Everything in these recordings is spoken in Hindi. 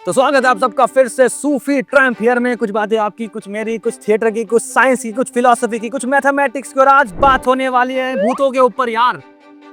तो स्वागत है आप सबका फिर से सूफी ट्रैम्प हियर में। कुछ बातें आपकी, कुछ मेरी, कुछ थिएटर की, कुछ साइंस की, कुछ फिलोसफी की, कुछ मैथमेटिक्स की। और आज बात होने वाली है भूतों के ऊपर यार,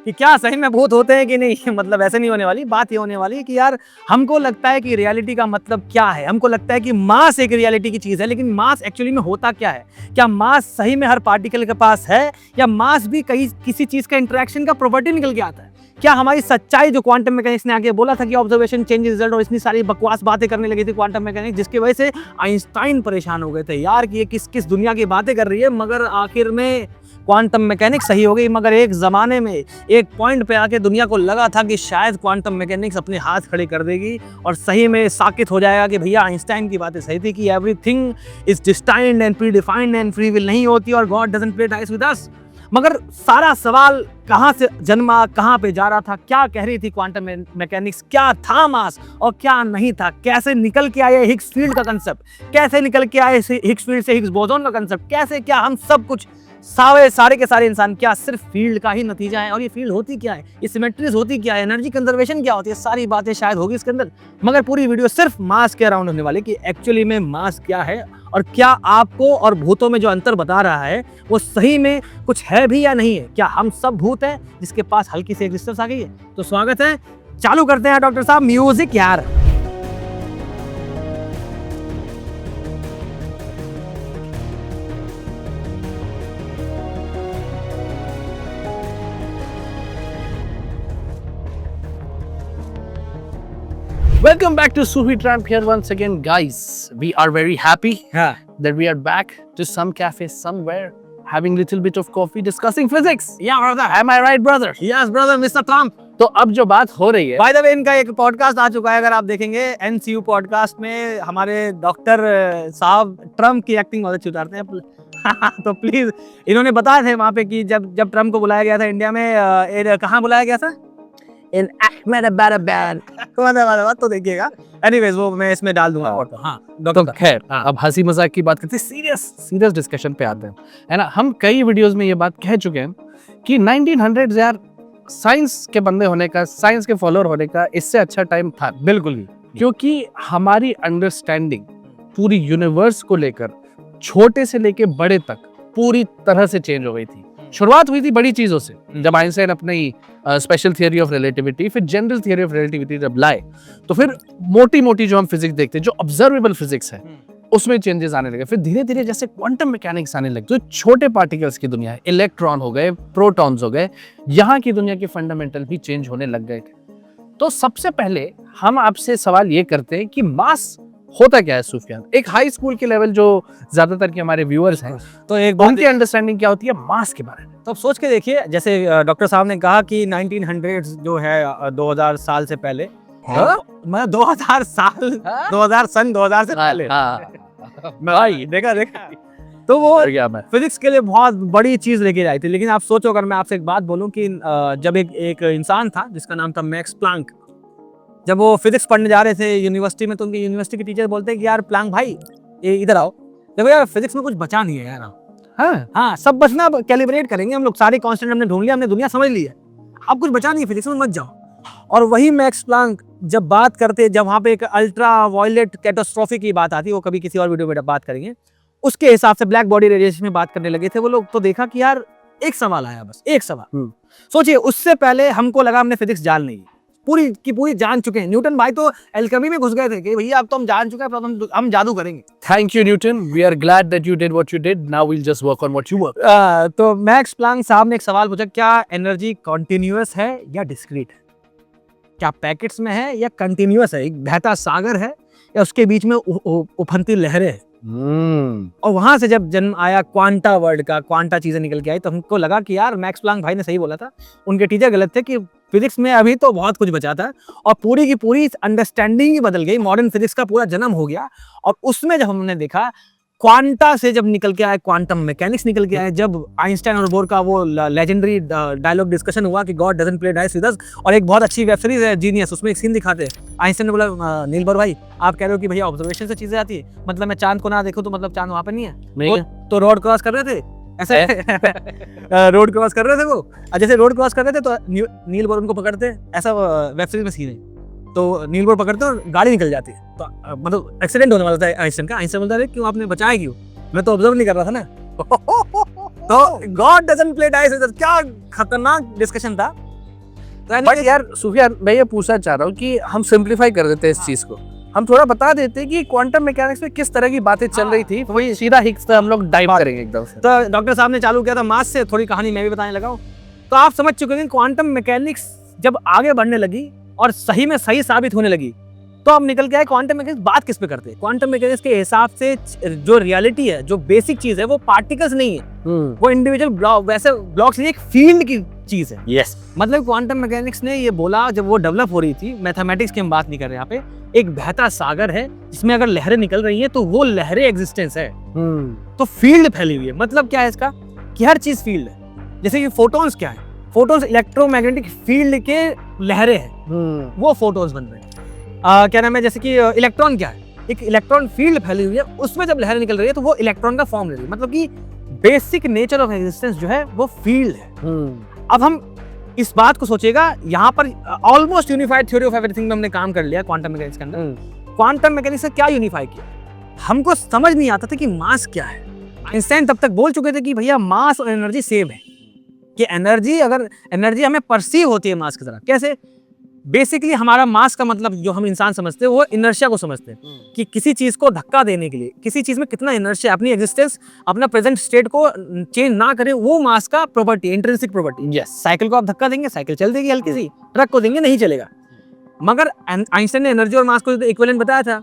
कि क्या सही में भूत होते हैं कि नहीं। मतलब ऐसे नहीं होने वाली बात, ये होने वाली है कि यार हमको लगता है कि रियलिटी का मतलब क्या है। हमको लगता है कि मास एक रियलिटी की चीज है, लेकिन मास एक्चुअली में होता क्या है। क्या मास सही में हर पार्टिकल के पास है, या मास भी कहीं किसी चीज का इंटरेक्शन का प्रॉपर्टी निकल के आता है। क्या हमारी सच्चाई, जो क्वांटम मैकेनिक्स ने आगे बोला था कि ऑब्जर्वेशन चेंज रिजल्ट, और इतनी सारी बकवास बातें करने लगी थी क्वांटम मैकेनिक्स, जिसकी वजह से आइंस्टाइन परेशान हो गए थे यार कि ये किस किस दुनिया की बातें कर रही है। मगर आखिर में क्वांटम मैकेनिक्स सही हो गई। मगर एक जमाने में एक पॉइंट पे आके दुनिया को लगा था कि शायद क्वांटम मैकेनिक्स अपने हाथ खड़े कर देगी और सही में साबित हो जाएगा कि भैया आइंस्टाइन की बातें सही थी कि everything is destined and predefined and free will नहीं होती और God doesn't play dice with us. मगर सारा सवाल कहाँ से जन्मा, कहाँ पे जा रहा था, क्या कह रही थी क्वांटम मैकेनिक्स, क्या था मास और क्या नहीं था, कैसे निकल के आए हिग्स फील्ड का कंसेप्ट, कैसे निकल के आए हिग्स फील्ड से हिग्स बोसोन का कंसेप्ट, कैसे क्या हम सब कुछ सारे के सारे इंसान क्या सिर्फ फील्ड का ही नतीजा है। और ये फील्ड होती क्या है, ये सिमेट्रीज होती क्या है, एनर्जी कंजर्वेशन क्या होती है, सारी बातें शायद होगी इसके अंदर। मगर पूरी वीडियो सिर्फ मास के अराउंड होने वाली कि एक्चुअली में मास क्या है और क्या आपको और भूतों में जो अंतर बता रहा है वो सही में कुछ है भी या नहीं है। क्या हम सब भूत हैं जिसके पास हल्की सी एग्जिस्टेंस आ गई है। तो स्वागत है, चालू करते हैं डॉक्टर साहब म्यूजिक यार। Welcome back to Sufi Tramp here once again, guys. We are very happy that we are back to some cafe somewhere, having little bit of coffee, discussing physics. Yeah, brother. Am I right, brother? Yes, brother, Mr. Trump. तो अब जो बात हो रही है, बाय द वे इनका एक पॉडकास्ट आ चुका है, अगर आप देखेंगे एनसीयू पॉडकास्ट में हमारे डॉक्टर साहब ट्रम्प की एक्टिंग बहुत अच्छी उतारते हैं। तो प्लीज, इन्होंने बताया थे वहाँ पे कि जब ट्रम्प को बुलाया गया था इंडिया में, कहाँ बुलाया गया था, इन अहमदाबाद। तो देखिएगा, एनीवेज वो मैं इसमें डाल दूंगा। हाँ तो खैर, अब हंसी मजाक की बात करते हैं, सीरियस डिस्कशन पे आते हैं, है ना। हम कई वीडियोस में ये बात कह चुके हैं कि 1900s यार साइंस के बंदे होने का, साइंस के फॉलोअर होने का इससे अच्छा टाइम था बिल्कुल ही, क्योंकि हमारी अंडरस्टैंडिंग पूरी यूनिवर्स को लेकर छोटे से लेके बड़े तक पूरी तरह से चेंज हो गई थी। शुरुआत हुई थी बड़ी चीजों से, जब आइंस्टाइन अपनी स्पेशल थियरी ऑफ रिलेटिविटी, फिर जनरल थियरी ऑफ रिलेटिविटी जब लाए, तो फिर मोटी मोटी जो हम फिजिक्स देखते हैं, जो ऑब्जर्वेबल फिजिक्स है, उसमें चेंजेस आने लगे। फिर धीरे धीरे जैसे क्वांटम मैकेनिक्स आने लगे, तो छोटे पार्टिकल्स की दुनिया है, इलेक्ट्रॉन हो गए, प्रोटॉन्स हो गए, यहाँ की दुनिया के फंडामेंटल भी चेंज होने लग गए थे। तो सबसे पहले हम आपसे सवाल ये करते हैं कि मास होता क्या है सुफियान, एक हाई स्कूल के लेवल जो ज्यादातर के हमारे व्यूअर्स हैं, तो एक उनकी अंडरस्टैंडिंग क्या होती है मास के बारे में। तो अब सोच के देखिए, जैसे डॉक्टर साहब ने कहा कि 1900s जो है 2000 साल से पहले, मतलब 2000 साल, 2000 सन 2000 से पहले, भाई देखा तो वो फिजिक्स के लिए बहुत बड़ी चीज लेके आई थी। लेकिन आप सोचो, अगर मैं आपसे एक बात बोलूं कि जब एक इंसान था जिसका नाम था मैक्स प्लांक, जब वो फिजिक्स पढ़ने जा रहे थे यूनिवर्सिटी में, तो उनकी यूनिवर्सिटी के टीचर बोलते हैं कि यार प्लांक भाई ये इधर आओ, देखो यार फिजिक्स में कुछ बचा नहीं है यार। हाँ सब बचना, कैलिब्रेट करेंगे हम लोग, सारे कांस्टेंट हमने ढूंढ लिया, हमने दुनिया समझ ली है, अब कुछ बचा नहीं है फिजिक्स में, मत जाओ। और वही मैक्स प्लांक जब बात करते, जब वहाँ पे एक अल्ट्रा वायलेट कैटास्ट्रॉफी की बात आती है, वो कभी किसी और वीडियो में बात करेंगे, उसके हिसाब से ब्लैक बॉडी रेडिएशन में बात करने लगे थे वो लोग। तो देखा कि यार एक सवाल आया, बस एक सवाल। सोचिए, उससे पहले हमको लगा हमने फिजिक्स जान ली, पूरी की पूरी जान चुके हैं। न्यूटन भाई तो एल्केमी में घुस गए थे कि भैया अब तो हम जान चुके हैं, अब हम जादू करेंगे। Thank you Newton, we are glad that you did what you did, now we will just work on what you work. तो मैक्स प्लांक साहब ने एक सवाल पूछा, क्या एनर्जी कॉन्टिन्यूअस है या डिस्क्रीट है, क्या पैकेट्स में है या कंटिन्यूअस है, एक बहता सागर है या उसके बीच में उफनती लहरें है। और वहां से जब जन्म आया क्वांटा वर्ड का, क्वांटा चीजें निकल के आई, तो हमको लगा कि यार मैक्स प्लांक भाई ने सही बोला था, उनके टीचर गलत थे कि फिजिक्स में अभी तो बहुत कुछ बचा था और पूरी की पूरी अंडरस्टैंडिंग ही बदल गई, मॉडर्न फिजिक्स का पूरा जन्म हो गया। और उसमें जब हमने देखा क्वांटा से जब निकल के आए क्वांटम मैकेनिक्स निकल के आए, जब आइंस्टाइन और बोर का वो लेजेंडरी डायलॉग डिस्कशन हुआ कि God doesn't play dice with अस। और एक बहुत अच्छी वेब सीरीज है जीनियस, उसमें एक सीन दिखाते हैं, आइंस्टाइन ने बोला नील बोर भाई आप कह रहे हो कि भैया ऑब्जर्वेशन से चीजें आती है, मतलब मैं चांद को ना देखूं तो मतलब चांद वहां पे नहीं है, तो रोड क्रॉस कर रहे थे ऐसे रोड क्रॉस कर रहे थे वो, जैसे रोड क्रॉस कर रहे थे तो नील बोर उनको पकड़ते, ऐसा वेब सीरीज में सीन है। तो नील बोर्ड पकड़ते हैं और गाड़ी निकल जाती है, तो मतलब एक्सीडेंट होने वाला था आइंस्टाइन का। आइंस्टाइन बोलता है क्यों आपने बचाया क्यों, मैं तो ऑब्जर्व नहीं कर रहा था ना। तो गॉड डजंट प्ले डाइस, क्या खतरनाक डिस्कशन था। बट यार सुफियान, मैं ये पूछना चाह रहा हूँ कि हम सिंप्लीफाई कर देते हैं इस चीज को, हम थोड़ा बता देते हैं कि क्वांटम मैकेनिक्स में किस तरह की बातें चल रही थी, वही सीधा हिग्स हम लोग डाइव करेंगे एकदम से। तो डॉक्टर साहब ने चालू किया था मास से, थोड़ी कहानी मैं भी बताने लगा हूँ। तो आप समझ चुके हैं क्वांटम मैकेनिक्स जब आगे बढ़ने लगी और सही में सही साबित होने लगी, तो अब निकल के आए क्वांटम मैकेनिक्स बात किस पे करते हैं। क्वांटम मैकेनिक्स के हिसाब से जो रियलिटी है, जो बेसिक चीज है, वो पार्टिकल्स नहीं है, वो इंडिविजुअल ब्लॉक, वैसे ब्लॉक्स नहीं, एक फील्ड की चीज है। यस, मतलब क्वांटम मैकेनिक्स ने ये बोला, जब वो डेवलप हो रही थी, मैथमेटिक्स की हम बात नहीं कर रहे यहाँ पे, एक बहता सागर है जिसमें अगर लहरें निकल रही हैं तो वो लहरें एग्जिस्टेंस है, तो फील्ड फैली हुई है। मतलब क्या है इसका, कि हर चीज फील्ड है। जैसे कि फोटॉन्स क्या है, फोटॉन्स इलेक्ट्रोमैग्नेटिक फील्ड के लहरें हैं, वो फोटॉन्स बन रहे हैं। क्या नाम है, जैसे कि इलेक्ट्रॉन क्या है, एक इलेक्ट्रॉन फील्ड फैली हुई है, उसमें जब लहरें निकल रही है तो वो इलेक्ट्रॉन का फॉर्म ले रही है। मतलब कि बेसिक नेचर ऑफ एग्जिस्टेंस जो है वो फील्ड है। अब हम इस बात को सोचिएगा, यहाँ पर almost unified theory of everything में हमने काम कर लिया क्वांटम मैकेनिक्स के अंदर। क्वांटम मैकेनिक्स से क्या यूनिफाई किया, हमको समझ नहीं आता था कि मास क्या है। आइंस्टाइन तब तक बोल चुके थे कि भैया मास और एनर्जी सेम है, कि एनर्जी, अगर एनर्जी हमें परसीव होती है मास की तरह, कैसे, बेसिकली हमारा मास का मतलब जो हम इंसान समझते हैं वो इनर्शिया को समझते हैं, कि किसी चीज को धक्का देने के लिए, किसी चीज में कितना इनर्शिया, अपनी एग्जिस्टेंस, अपना प्रेजेंट स्टेट को चेंज ना करे, वो मास का property, intrinsic property. Yes, cycle को आप धक्का देंगे, साइकिल चल देगी हल्की सी, ट्रक को देंगे नहीं चलेगा। मगर आइंस्टाइन ने एनर्जी और मास को इक्विवेलेंट बताया था।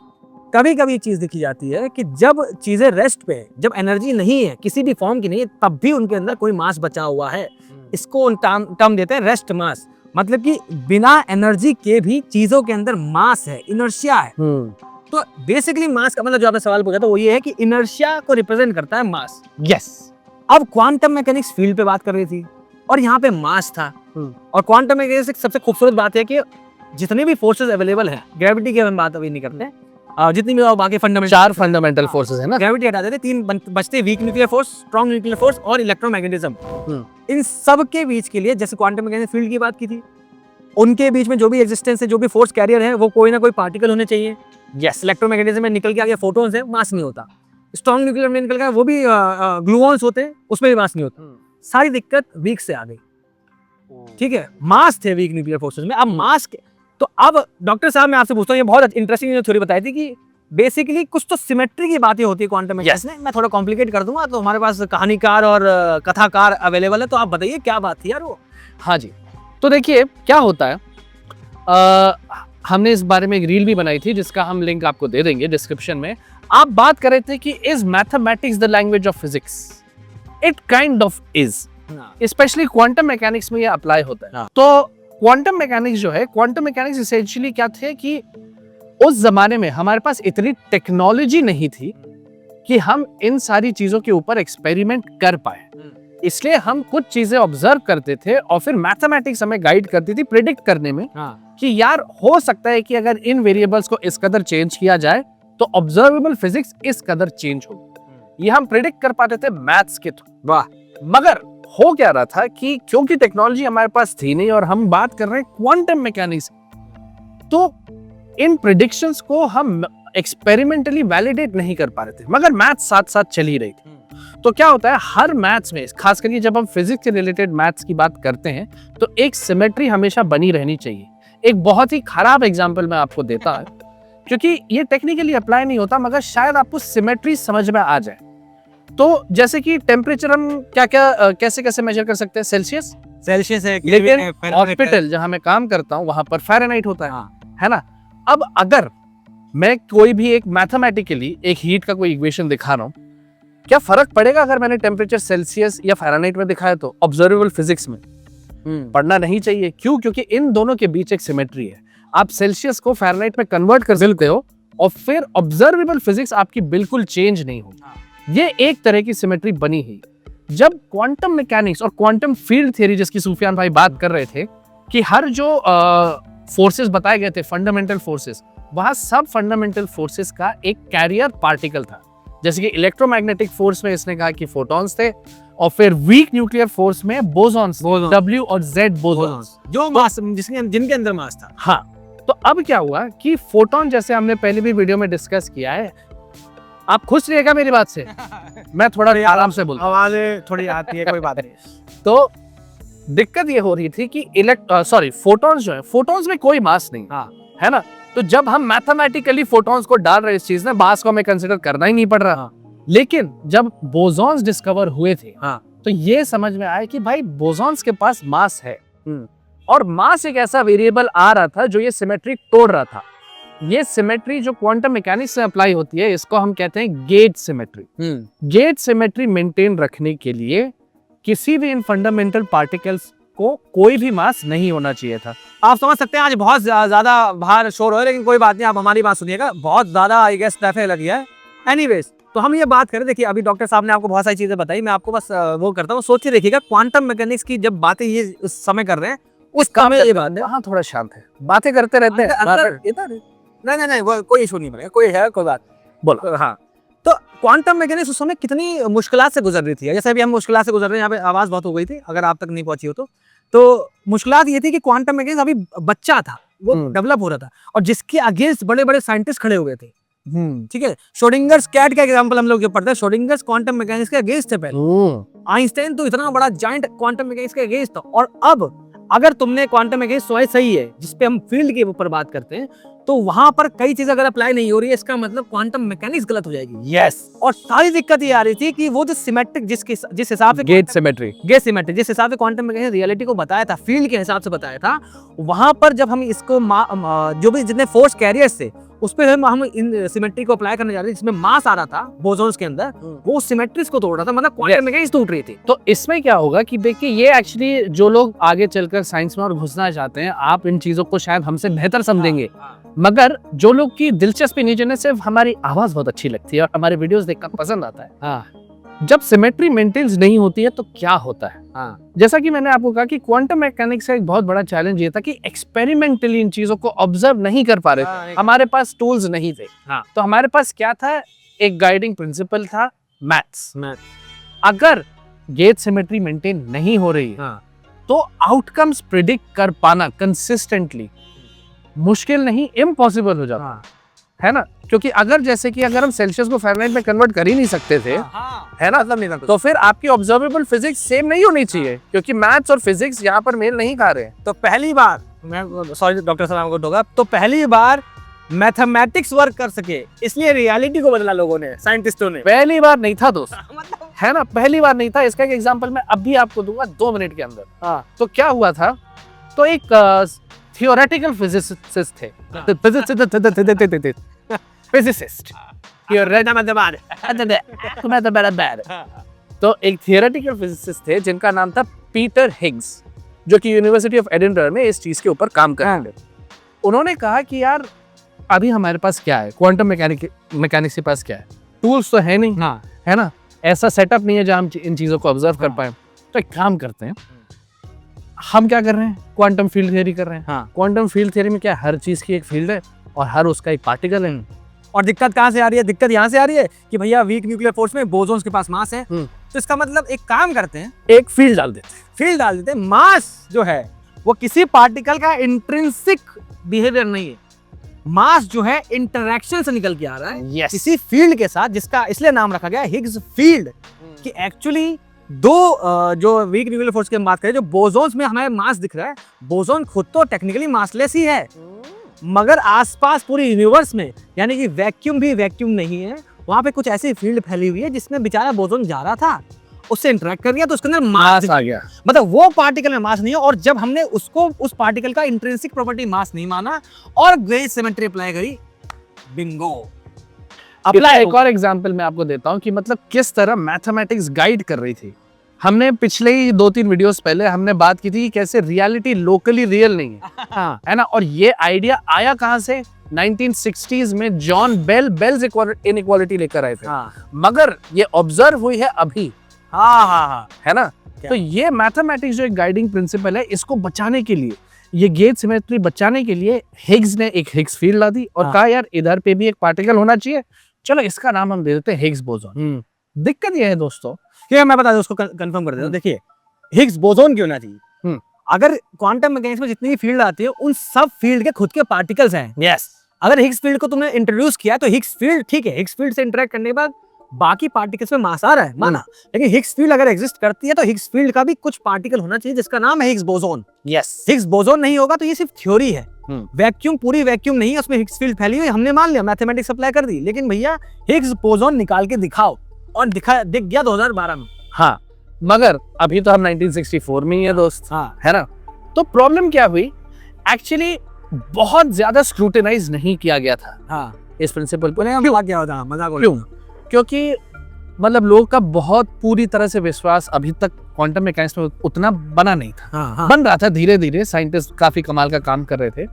कभी कभी चीज देखी जाती है कि जब चीजें रेस्ट पे, जब एनर्जी नहीं है, किसी भी फॉर्म की नहीं है, तब भी उनके अंदर कोई मास बचा हुआ है। इसको टर्म देते हैं रेस्ट मास। मतलब कि बिना एनर्जी के भी चीजों के अंदर मास है, इनर्शिया है। तो बेसिकली मास का मतलब, जो आपने सवाल पूछा था, वो ये है कि इनर्शिया को रिप्रेजेंट करता है मास। यस। अब क्वांटम मैकेनिक्स फील्ड पे बात कर रही थी और यहाँ पे मास था। और क्वांटम मैकेनिक्स सबसे खूबसूरत बात है कि जितने भी फोर्सेस अवेलेबल है, ग्रेविटी की हम बात अभी नहीं करते, जितनी भी बाकी फंडामेंटल, 4 फंडामेंटल फोर्सेस है ना, ग्रेविटी हटा देते, 3 बचते, weak nuclear force, strong nuclear force और इलेक्ट्रोमैग्नेटिज्म। इन सब के बीच के लिए, जैसे क्वांटम मैकेनिक्स फील्ड की बात की थी, उनके बीच में जो भी एग्जिस्टेंस है, जो भी फोर्स कैरियर है, वो कोई ना कोई पार्टिकल होने चाहिए। यस, इलेक्ट्रोमैग्नेटिज्म में निकल के आ गया फोटॉन्स है, मास नहीं होता। स्ट्रॉन्ग न्यूक्लियर में निकल गया, वो भी ग्लूऑन्स होते हैं, उसमें भी मास नहीं होता। सारी दिक्कत वीक से आ गई। ठीक है, मास थे वीक न्यूक्लियर फोर्सेस में, अब मास के, तो अब डॉक्टर साहब मैं आपसे पूछता हूँ, ये बहुत इंटरेस्टिंग थ्योरी बताई थी कि बेसिकली कुछ तो सिमेट्री की बातें होती है क्वांटम मैकेनिक्स में। मैं थोड़ा कॉम्प्लिकेट कर दूंगा, तो हमारे पास कहानीकार और कथाकार अवेलेबल है, तो आप बताइए क्या बात थी यार वो। हाँ जी, तो देखिए क्या होता है, हमने इस बारे में एक रील भी बनाई थी जिसका हम लिंक आपको दे देंगे डिस्क्रिप्शन में। आप बात कर रहे थे कि is mathematics the language of physics? It kind of is, specially quantum mechanics में ये अप्लाई होता है। तो क्वांटम मैकेनिक्स जो है, क्वांटम मैकेनिक्स एसेंशियली क्या थे कि उस जमाने में हमारे पास इतनी टेक्नोलॉजी नहीं थी कि हम इन सारी चीजों के ऊपर एक्सपेरिमेंट कर पाए, इसलिए हम कुछ चीजें ऑब्जर्व करते थे और फिर मैथमेटिक्स हमें गाइड करती थी प्रिडिक्ट करने में कि यार हो सकता है कि अगर इन वेरिएबल्स को इस कदर चेंज किया जाए तो ऑब्जर्वेबल फिजिक्स इस कदर चेंज होगी। ये हम प्रिडिक्ट कर पाते थे मैथ्स के थ्रू। वाह, मगर हो क्या रहा था कि क्योंकि टेक्नोलॉजी हमारे पास थी नहीं और हम बात कर रहे हैं क्वांटम मैकेनिक्स, तो इन प्रिडिक्शंस को हम एक्सपेरिमेंटली वैलिडेट नहीं कर पा रहे थे, मगर मैथ्स साथ साथ चल ही रही थी। तो क्या होता है, हर मैथ्स में, खास करके जब हम फिजिक्स से रिलेटेड मैथ्स की बात करते हैं, तो एक सिमेट्री हमेशा बनी रहनी चाहिए। एक बहुत ही खराब एग्जांपल मैं आपको देता हूं, क्योंकि ये टेक्निकली अप्लाई नहीं होता, मगर शायद आपको सिमेट्री समझ में आ जाए। तो जैसे कि टेम्परेचर हम क्या क्या कैसे कैसे मेजर कर सकते हैं? सेल्सियस है, लेकिन हॉस्पिटल जहां मैं काम करता हूं वहां पर फ़ारेनहाइट होता है ना। अब अगर मैं कोई भी एक मैथमेटिकली एक हीट का कोई इक्वेशन दिखा रहा हूं, क्या फर्क पड़ेगा अगर मैंने टेम्परेचर सेल्सियस या फ़ारेनहाइट में दिखाया? तो ऑब्जर्वेबल फिजिक्स में पढ़ना नहीं चाहिए। क्यों? क्योंकि इन दोनों के बीच एक सिमेट्री है। आप सेल्सियस को फ़ारेनहाइट में कन्वर्ट कर सकते हो और फिर ऑब्जर्वेबल फिजिक्स आपकी बिल्कुल चेंज नहीं होगी। ये एक तरह की सिमेट्री बनी है। जब क्वांटम मैकेनिक्स और क्वांटम फील्ड थ्योरी, जिसकी सूफियान भाई बात कर रहे थे कि हर जो फोर्सेस बताए गए थे, फंडामेंटल फोर्सेस, वहां सब फंडामेंटल फोर्सेस का एक कैरियर पार्टिकल था। जैसे कि इलेक्ट्रोमैग्नेटिक फोर्स में इसने कहा कि फोटॉन्स थे, और फिर वीक न्यूक्लियर फोर्स में बोसॉन्स, W और Z बोसॉन्स, जो मास जिनके अंदर मास था। हाँ, तो अब क्या हुआ कि फोटोन, जैसे हमने पहले भी वीडियो में डिस्कस किया है, आप खुश रहिएगा मेरी बात से, मैं थोड़ा आराम से बोलूं, आवाजें थोड़ी आती है, कोई बात नहीं। तो दिक्कत ये हो रही थी कि फोटॉन्स जो है, फोटॉन्स में कोई मास नहीं, हाँ, है ना। तो जब हम मैथमेटिकली फोटॉन्स को डाल रहे इस चीज में, मास को हमें कंसिडर करना ही नहीं पड़ रहा। हाँ। लेकिन जब बोसॉन्स डिस्कवर हुए थे, हाँ, तो ये समझ में आया कि भाई बोसॉन्स के पास मास है, हम्म। और मास एक ऐसा वेरिएबल आ रहा था जो ये सिमेट्री तोड़ रहा था। ये सिमेट्री जो क्वांटम मैकेनिक्स से अप्लाई होती है, इसको हम कहते हैं gauge symmetry. Gauge symmetry maintain रखने के लिए किसी भी इन फंडामेंटल पार्टिकल्स को कोई भी मास नहीं होना चाहिए था। आप समझ सकते हैं आज बहुत ज्यादा बाहर शोर हो रहा है, लेकिन कोई बात नहीं, आप हमारी बात सुनिएगा। बहुत ज्यादा आई गेस ट्रैफिक लगी है। एनीवेज, तो हम ये बात करें, देखिए अभी डॉक्टर साहब ने आपको बहुत सारी चीजें बताई, मैं आपको बस वो करता हूँ, सोच के देखिएगा क्वांटम मैकेनिक्स की जब बातें ये उस समय कर रहे हैं, उस काम में ये बात है। हाँ, थोड़ा शांत है, बातें करते रहते हैं। इधर नहीं, वो कोई इशू नहीं बनेगा, कोई है कोई बात बोलो। हाँ, तो क्वांटम मैकेनिक्स उस समय कितनी मुश्किलात से गुजर रही थी। जैसे अभी हम मुश्किलात से गुजर रहे हैं, यहाँ पे आवाज बहुत हो गई थी, अगर आप तक नहीं पहुंची हो तो मुश्किलात ये थी कि क्वांटम मैकेनिक्स अभी बच्चा था, वो डेवलप हो रहा था, और जिसके अगेंस्ट बड़े बड़े साइंटिस्ट खड़े हुए थे। ठीक है, श्रोडिंगर्स कैट का एग्जांपल हम लोग पढ़ते हैं। श्रोडिंगर्स क्वांटम मैकेनिक्स के अगेंस्ट थे पहले। आइंस्टाइन तो इतना बड़ा जायंट क्वांटम मैकेनिक्स के अगेंस्ट था, और अब अगर तुमने क्वांटम मैकेनिक्स सही है, जिसपे हम फील्ड के ऊपर बात करते हैं, तो वहां पर कई चीजें अगर अप्लाई नहीं हो रही है, इसका मतलब क्वांटम मैकेनिक्स गलत हो जाएगी। यस। और सारी दिक्कत ये आ रही थी कि वो जो सिमेट्रिक जिस हिसाब से गेज सिमेट्री जिस हिसाब से क्वांटम मैकेनिक्स रियलिटी को बताया था, फील्ड के हिसाब से बताया था, वहां पर जब हम इसको जो भी जितने फोर्स कैरियर्स थे, उस पर हम इन सिमेट्री को अप्लाई करने जा रहे थे, जिसमें मास आ रहा था बोसॉन्स के अंदर, वो सिमेट्रीज को तोड़ रहा था, मतलब क्वांटम मैकेनिक्स टूट रही थी। तो इसमें क्या होगा कि देखिए, ये एक्चुअली जो लोग आगे चलकर साइंस में और घुसना चाहते हैं, आप इन चीजों को शायद हमसे बेहतर समझेंगे, मगर जो लोग की दिलचस्पी नहीं, जिन्हें सिर्फ हमारी आवाज बहुत अच्छी लगती है और हमारे वीडियोस देखकर पसंद आता है, जब सिमेट्री मेंटेन्स नहीं होती है तो क्या होता है। जैसा कि मैंने आपको कहा कि क्वांटम मैकेनिक्स का एक बहुत बड़ा चैलेंज ये था कि एक्सपेरिमेंटली इन चीजों को ऑब्जर्व नहीं कर पा रहे थे, हमारे पास टूल्स नहीं थे। तो हमारे पास क्या था, एक गाइडिंग प्रिंसिपल था, मैथ्स। अगर गेज सिमेट्री मेंटेन नहीं हो रही है, तो आउटकम्स प्रिडिक्ट कर पाना कंसिस्टेंटली मुश्किल नहीं, इम्पॉसिबल हो जाता है ना। क्योंकि अगर हम सेल्सियस को फ़ारेनहाइट में कन्वर्ट कर ही नहीं सकते थे, है ना, तो फिर आपकी ऑब्जर्वेबल फिजिक्स सेम नहीं होनी चाहिए, क्योंकि मैथ्स और फिजिक्स यहाँ पर मेल नहीं खा रहे हैं। तो पहली बार, मैं सॉरी डॉक्टर साहब को टोका, तो पहली बार मैथमेटिक्स वर्क कर सके, इसलिए रियलिटी को बदला लोगों ने, साइंटिस्टों ने। पहली बार नहीं था दोस्त, है ना, पहली बार नहीं था। इसका एक एग्जांपल मैं अभी आपको दूंगा 2 मिनट के अंदर। तो क्या हुआ था, तो एक थियोरेटिकल फिजिसिस्ट थे, फिजिसिस्ट, तो एक थियोरेटिकल फिजिसिस्ट थे जिनका नाम था पीटर हिग्स, जो कि यूनिवर्सिटी ऑफ एडिनबर्ग में इस चीज के ऊपर काम कर रहे थे। उन्होंने कहा कि यार, अभी हमारे पास क्या है, क्वांटम मैकेनिक्स के पास क्या है, टूल्स तो है नहीं, है ना, ऐसा सेटअप नहीं है जहां हम इन चीजों को ऑब्जर्व कर पाए। तो एक काम करते हैं, हम क्या कर रहे हैं, क्वांटम फील्ड थ्योरी कर रहे हैं। क्वांटम फील्ड थ्योरी में क्या, हर चीज की एक फील्ड है और हर उसका एक पार्टिकल है। और दिक्कत कहाँ से आ रही है, दिक्कत यहाँ से आ रही है कि भैया वीक न्यूक्लियर फोर्स में बोसॉन्स के पास मास है, तो इसका मतलब एक काम करते हैं, एक फील्ड डाल देते हैं। मास जो है वो किसी पार्टिकल का इंट्रिंसिक बिहेवियर नहीं है, मास जो है इंटरैक्शन से निकल के आ रहा है किसी फील्ड के साथ, जिसका इसलिए नाम रखा गया हिग्स फील्ड, कि एक्चुअली दो जो वीक न्यूक्लियर फोर्स की हम बात करें, जो बोसॉन्स में हमें मास दिख रहा है, बोसॉन खुद तो टेक्निकली मासलेस ही है, मगर आसपास पूरे यूनिवर्स में, यानी कि वैक्यूम भी वैक्यूम नहीं है, वहां पे कुछ ऐसी फील्ड फैली हुई है जिसमें बेचारा बोसॉन जा रहा था, उससे इंटरेक्ट कर गया, तो उसके अंदर मास आ गया, मतलब वो पार्टिकल में मास नहीं है। और जब हमने उसको, उस पार्टिकल का इंट्रिंसिक प्रॉपर्टी मास नहीं माना और गेज सिमेट्री अप्लाई करी, बिंगो। अप्लाई। एक और एग्जांपल मैं आपको देता हूं कि मतलब किस तरह मैथमेटिक्स गाइड कर रही थी। हमने पिछले ही 2-3 वीडियोस पहले हमने बात की थी कि कैसे रियलिटी लोकली रियल नहीं है, है ना, और ये आइडिया आया कहां से, 1960s में जॉन बेल्स इनइक्वालिटी लेकर आए थे, मगर ये ऑब्जर्व हुई है अभी, है ना। तो ये मैथमेटिक्स जो एक गाइडिंग प्रिंसिपल है, इसको बचाने के लिए, ये गेज सिमेट्री बचाने के लिए हिग्स ने एक हिग्स फील्ड ला दी और कहा यार इधर पे भी एक पार्टिकल होना चाहिए, चलो इसका नाम हम दे देते हैं हिग्स बोसॉन। दिक्कत ये है दोस्तों, मैं बता दूं, उसको कंफर्म कर देता हूं। देखिए, हिग्स बोसॉन क्यों ना थी, अगर क्वांटम मैकेनिक्स में जितनी भी फील्ड आती है उन सब फील्ड के खुद के पार्टिकल्स हैं। यस, अगर हिग्स फील्ड को तुमने इंट्रोड्यूस किया तो हिग्स फील्ड ठीक है, हिग्स फील्ड से इंटरेक्ट करने के बाद बाकी पार्टिकल्स में मास आ रहा है, माना, लेकिन हिग्स फील्ड अगर एग्जिस्ट करती है तो हिग्स फील्ड का भी कुछ पार्टिकल होना चाहिए जिसका नाम है Higgs boson. Yes, Higgs boson नहीं होगा तो ये सिर्फ थ्योरी है, वैक्यूम पूरी वैक्यूम नहीं है, उसमें हिग्स फील्ड फैली हुई, हमने मान लिया, मैथमेटिक्स अप्लाई कर दी, लेकिन भैया हिग्स बोसोन निकाल के दिखाओ, और दिख गया 2012 में। हाँ, मगर अभी तो हम 1964 में ही है दोस्त, हाँ, है ना। तो प्रॉब्लम क्या हुई, एक्चुअली बहुत ज्यादा स्क्रूटिनाइज नहीं किया गया था हाँ, इस प्रिंसिपल को। क्यों क्या होता, मजाक क्यों? क्योंकि मतलब लोगों का बहुत पूरी तरह से विश्वास अभी तक क्वांटम मैकेनिक्स में उतना बना नहीं था। हाँ, बन रहा था धीरे धीरे, साइंटिस्ट काफी कमाल का काम कर रहे थे।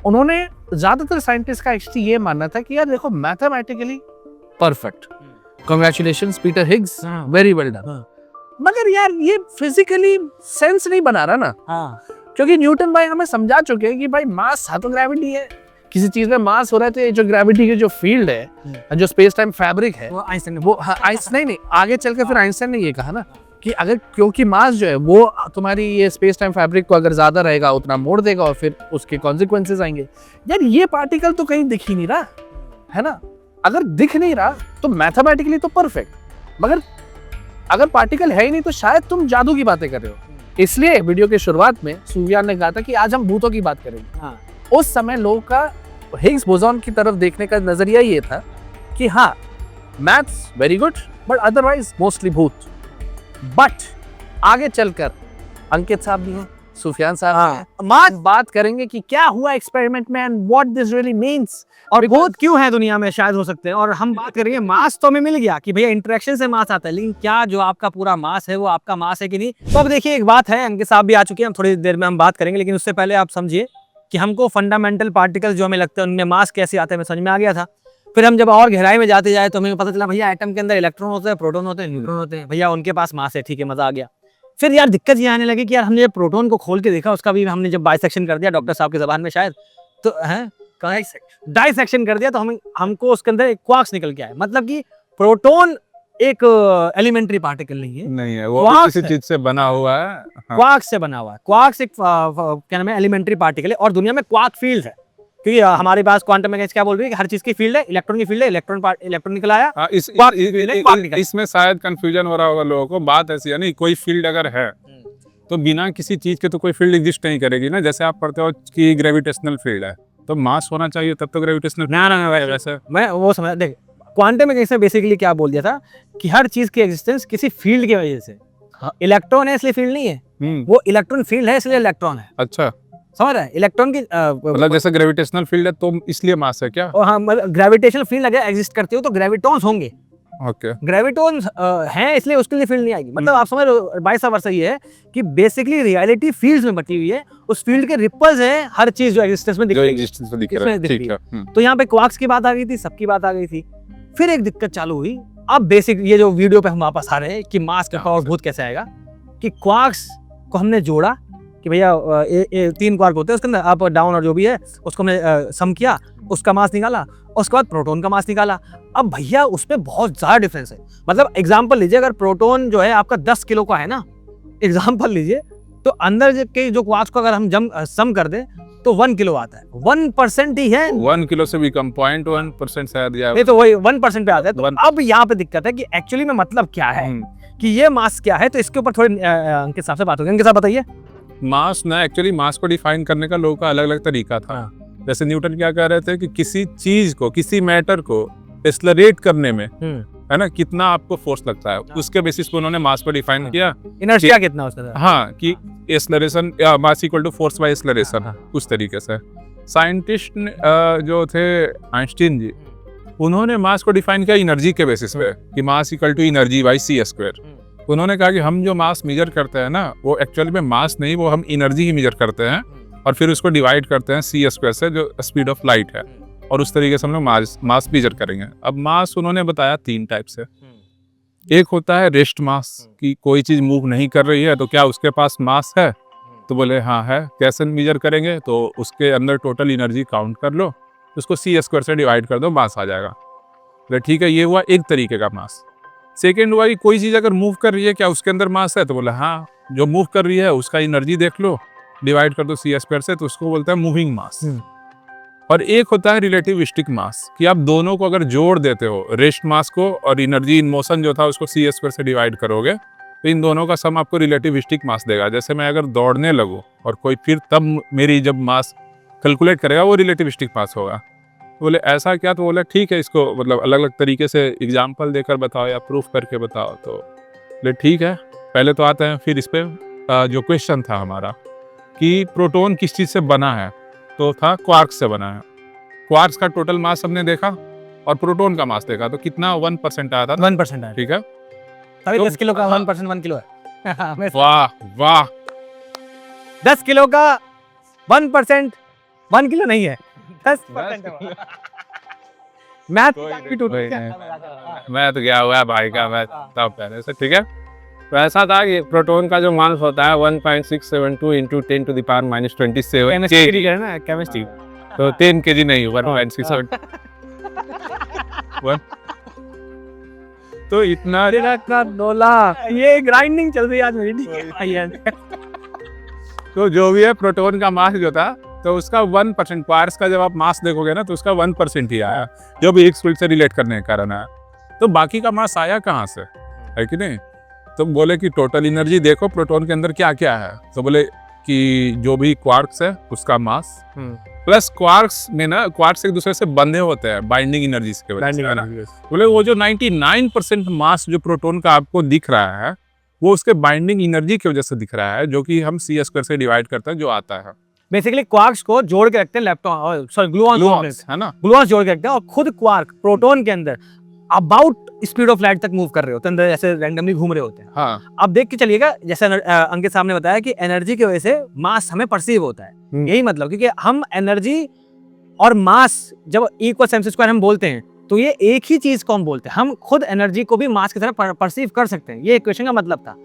उन्होंने ज्यादातर साइंटिस्ट का एक्चुअली ये मानना था कि यार देखो mathematically perfect, congratulations Peter Higgs, very well done, मगर यार ये फिजिकली सेंस नहीं बना रहा ना। हाँ, क्योंकि न्यूटन भाई हमें समझा चुके हैं कि भाई मास है तो ग्रेविटी है, किसी चीज में मास हो रहा है तो ये जो ग्रेविटी की जो फील्ड है, जो स्पेस टाइम फैब्रिक है, वो आइंस्टाइन वो आइंस्टाइन नहीं, आगे चल के फिर आइंस्टाइन ने ये कहा ना कि अगर क्योंकि मास जो है वो तुम्हारी ये स्पेस टाइम फैब्रिक को अगर ज्यादा रहेगा उतना मोड़ देगा और फिर उसके कॉन्सिक्वेंसेस आएंगे। यार ये पार्टिकल तो कहीं दिख ही नहीं रहा है ना, अगर दिख नहीं रहा तो मैथमेटिकली तो परफेक्ट, मगर अगर पार्टिकल है ही नहीं तो शायद तुम जादू की बातें कर रहे हो। इसलिए वीडियो के शुरुआत में सूर्या ने कहा था कि आज हम भूतों की बात करेंगे। हाँ, उस समय लोगों का हिग्स बोसोन की तरफ देखने का नजरिया ये था कि हाँ maths very good but otherwise mostly भूत। बट आगे चलकर अंकित साहब भी हैं, सुफियान साहब हैं, बात करेंगे कि क्या हुआ एक्सपेरिमेंट में and what this really means, और भूत क्यों है दुनिया में, शायद हो सकते हैं। और हम बात करेंगे मास तो हमें मिल गया कि भैया इंटरेक्शन से मास आता है, लेकिन क्या जो आपका पूरा मास है वो आपका मास है कि नहीं। तो अब देखिए एक बात है, अंकित साहब भी आ चुके हैं, हम थोड़ी देर में हम बात करेंगे, लेकिन उससे पहले आप समझिए कि हमको फंडामेंटल पार्टिकल्स जो हमें लगते हैं उनमें मास कैसे आता है हमें समझ में आ गया था। फिर हम जब और गहराई में जाते जाए तो हमें पता चला भैया एटम के अंदर इलेक्ट्रॉन होते हैं, प्रोटॉन होते हैं, न्यूट्रॉन होते हैं, भैया उनके पास मास है, ठीक है, मजा आ गया। फिर यार दिक्कत ये आने लगी कि यार हमने जब प्रोटॉन को खोल के देखा, उसका भी हमने जब बाइसेक्शन कर दिया डॉक्टर साहब की जबान में शायद, तो है डाइसेक्शन कर दिया, तो हमको उसके अंदर एक क्वार्क्स निकल के आया। मतलब कि प्रोटॉन एक एलिमेंट्री पार्टिकल नहीं है, वो भी किसी चीज से बना हुआ है। हाँ। क्वार्क्स से बना हुआ है। क्वार्क्स एक क्या नाम है, एलिमेंट्री पार्टिकल है, और दुनिया में क्वार्क फील्ड है, क्योंकि हमारे पास क्वांटम मैकेनिक्स क्या बोल रही है कि हर चीज की फील्ड है, इलेक्ट्रॉन की फील्ड है, इलेक्ट्रॉन निकल आया। इसमें शायद कंफ्यूजन हो रहा होगा लोगों को। बात ऐसी है नहीं, कोई फील्ड अगर है तो बिना किसी चीज के तो कोई फील्ड एग्जिस्ट नहीं करेगी ना। जैसे आप पढ़ते हो कि ग्रेविटेशनल फील्ड है तो मास होना चाहिए तब तो ग्रेविटेशनल। ना वैसे मैं वो समझ, देख क्वांटम मैकेनिक्स में बेसिकली क्या बोल दिया था कि हर चीज की एग्जिस्टेंस किसी फील्ड की वजह से। इलेक्ट्रॉन है इसलिए फील्ड नहीं है, वो इलेक्ट्रॉन फील्ड है इसलिए इलेक्ट्रॉन है। अच्छा, समझ रहा है, इलेक्ट्रॉन की मतलब जैसे ग्रेविटेशनल फील्ड है तो इसलिए मास है क्या? हाँ, ग्रेविटेशनल फील्ड अगर एग्जिस्ट करती हो तो ग्रेविटॉन्स होंगे। ओके, ग्रेविटॉन्स हैं इसलिए उसके लिए फील्ड नहीं आएगी। मतलब आप समझ रहे हो, बाईसा वर्षा ये है कि बेसिकली रियलिटी फील्ड्स में बटी हुई है, उस फील्ड के रिपल्स हैं हर चीज जो एग्जिस्टेंस में दिख रही है। ठीक है, तो यहाँ पे क्वार्क्स की बात आ गई थी, सबकी बात आ गई थी। फिर एक दिक्कत चालू हुई, अब बेसिक ये जो वीडियो पे हम वापस आ रहे हैं कि मास के पावर भूत कैसे आएगा, कि क्वार्क्स को हमने जोड़ा कि भैया 3 क्वार्क होते हैं उसके अंदर, अप डाउन और जो भी है, उसको हमने सम किया, उसका मास निकाला, उसके बाद प्रोटॉन का मास निकाला। अब भैया उसमें बहुत ज्यादा डिफरेंस है। मतलब एग्जांपल लीजिए, अगर प्रोटॉन जो है आपका 10 किलो का है ना, एग्जांपल लीजिए, तो अंदर के जो क्वार्क्स को अगर हम सम कर दें तो 1 किलो आता है। 1% ही है, 1 किलो से भी कम, 0.1% शायद, या नहीं तो वही 1% पे आता है। तो अब यहाँ पे दिक्कत है कि एक्चुअली में मतलब क्या है, कि ये मास क्या है। तो इसके ऊपर थोड़ी अंकित साहब से बात होगी। अंकित साहब बताइए। मास ना, एक्चुअली मास को डिफाइन करने का लोगों का अलग अलग तरीका था। जैसे न्यूटन क्या कह रहे थे कि किसी चीज को, किसी मैटर को एक्सेलरेट करने में है ना कितना आपको फोर्स लगता है, उसके बेसिस पे उन्होंने मास को डिफाइन किया। इनर्शिया कितना उसका, हाँ, कि acceleration mass equal to force by acceleration, उस तरीके से। साइंटिस्ट जो थे आइंस्टीन जी, उन्होंने मास को डिफाइन किया एनर्जी के बेसिस पे कि mass equal to energy by c²। उन्होंने कहा कि हम जो मास मेजर करते हैं ना, वो एक्चुअली में मास नहीं, वो हम एनर्जी ही मेजर करते हैं और फिर उसको डिवाइड करते हैं c² से, जो स्पीड ऑफ लाइट है, और उस तरीके से हम लोग मास मेजर करेंगे। अब मास उन्होंने बताया 3 टाइप से। एक होता है रेस्ट मास, कि कोई चीज मूव नहीं कर रही है तो क्या उसके पास मास है, तो बोले हाँ है। कैसे मेजर करेंगे, तो उसके अंदर टोटल एनर्जी काउंट कर लो, उसको c² से डिवाइड कर दो, मास आ जाएगा। तो ठीक है, ये हुआ एक तरीके का मास। सेकेंड हुआ कि कोई चीज अगर मूव कर रही है क्या उसके अंदर मास है, तो बोला हाँ, जो मूव कर रही है उसका एनर्जी देख लो डिवाइड कर दो सी स्क्वायर से तो उसको बोलते हैं मूविंग मास। और एक होता है रिलेटिविस्टिक मास, कि आप दोनों को अगर जोड़ देते हो, रेस्ट मास को और एनर्जी इन मोशन जो था उसको सी स्क्वायर से डिवाइड करोगे तो इन दोनों का सम आपको रिलेटिविस्टिक मास देगा। जैसे मैं अगर दौड़ने लगूं और कोई फिर तब मेरी जब मास कैलकुलेट करेगा वो रिलेटिविस्टिक मास होगा। तो बोले ऐसा क्या? तो बोले ठीक है, इसको मतलब अलग अलग तरीके से एग्जाम्पल देकर बताओ या प्रूफ करके बताओ। तो बोले ठीक है, पहले तो आते हैं फिर इस पे जो क्वेश्चन था हमारा कि प्रोटॉन किस चीज़ से बना है, तो था क्वार्क्स से बना है। क्वार्क्स का टोटल मास हमने देखा और प्रोटॉन का मास देखा, तो कितना 1% आया था। 1% है, ठीक है, तभी तो 10 किलो का 1% 1 किलो है। वाह वाह, 10 किलो का 1% 1 किलो नहीं है, 10% है। मैथ भी टूट गया। मैं तो गया हुआ है भाई का, मैं तब पहले से। ठीक है, तो ऐसा था कि प्रोटॉन का जो मास होता है 1.672 into 10 to the power minus 27 chemistry है ना, केमिस्ट्री। तो 10 kg नहीं, 1.67। तो इतना ये ग्राइंडिंग चल रही है आज मेरी। तो जो भी है प्रोटॉन का मास जो था तो उसका 1%, क्वार्क्स का जब आप मास देखोगे ना तो उसका 1% ही आया, जो भी Higgs field से रिलेट करने के कारण आया। तो बाकी का मास आया कहाँ से, है कि नहीं? तो बोले कि टोटल एनर्जी देखो प्रोटॉन के अंदर क्या क्या है। तो बोले कि जो भी क्वार्क्स है उसका मास प्लस क्वार्क्स में ना, क्वार्क्स एक दूसरे से बंधे होते हैं बाइंडिंग एनर्जी के वजह से, है ना? बोले वो जो 99% मास जो प्रोटॉन का आपको दिख रहा है वो उसके बाइंडिंग एनर्जी की वजह से दिख रहा है, जो कि हम सी स्क्वायर से डिवाइड करते हैं जो आता है। बेसिकली क्वार्क्स को जोड़ के रखते हैं लैपटॉप, सॉरी ग्लूऑन्स, है ना? ग्लूऑन्स जोड़ के रखते हैं और खुद क्वार्क प्रोटॉन के अंदर अबाउट स्पीड ऑफ लाइट तक मूव कर रहे होते हैं, अंदर ऐसे रैंडमली घूम रहे होते हैं। हाँ, अब देख के चलिएगा, जैसे अंकित साहब ने बताया कि एनर्जी की वजह से मास हमें परसीव होता है। यही मतलब, क्योंकि हम एनर्जी और मास जब इक्वल एम स्क्वायर हम बोलते हैं तो ये एक ही चीज को हम बोलते हैं। हम खुद एनर्जी को भी मास की तरह परसीव कर सकते हैं, ये इक्वेशन का मतलब था।